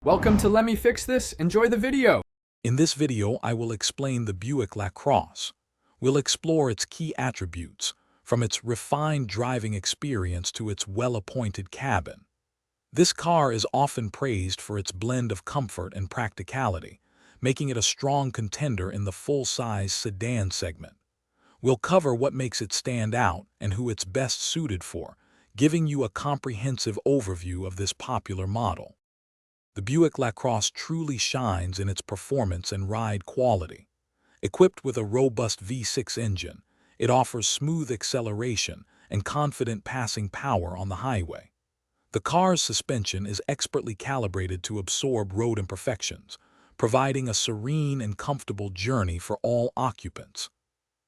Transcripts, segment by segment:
Welcome to Let Me Fix This. Enjoy the video. In this video, I will explain the Buick Lacrosse. We'll explore its key attributes, from its refined driving experience to its well-appointed cabin. This car is often praised for its blend of comfort and practicality, making it a strong contender in the full-size sedan segment. We'll cover what makes it stand out and who it's best suited for, giving you a comprehensive overview of this popular model. The Buick Lacrosse truly shines in its performance and ride quality. Equipped with a robust V6 engine, it offers smooth acceleration and confident passing power on the highway. The car's suspension is expertly calibrated to absorb road imperfections, providing a serene and comfortable journey for all occupants.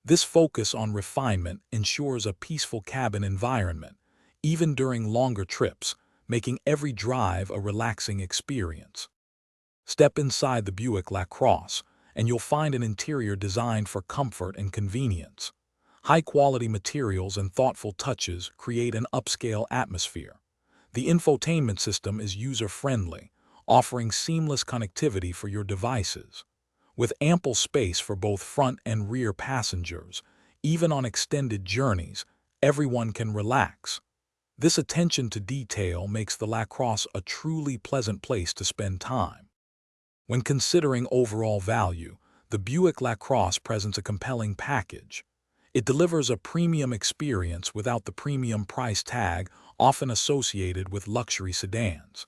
This focus on refinement ensures a peaceful cabin environment, even during longer trips, making every drive a relaxing experience. Step inside the Buick Lacrosse, and you'll find an interior designed for comfort and convenience. High-quality materials and thoughtful touches create an upscale atmosphere. The infotainment system is user-friendly, offering seamless connectivity for your devices. With ample space for both front and rear passengers, even on extended journeys, everyone can relax. This attention to detail makes the Lacrosse a truly pleasant place to spend time. When considering overall value, the Buick Lacrosse presents a compelling package. It delivers a premium experience without the premium price tag often associated with luxury sedans.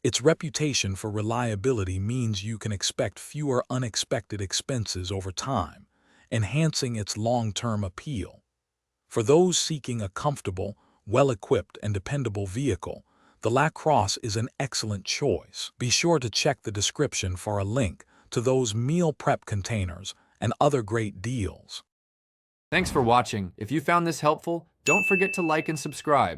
Its reputation for reliability means you can expect fewer unexpected expenses over time, enhancing its long-term appeal. For those seeking a comfortable, well-equipped and dependable vehicle, the Lacrosse is an excellent choice. Be sure to check the description for a link to those meal prep containers and other great deals. Thanks for watching. If you found this helpful, don't forget to like and subscribe.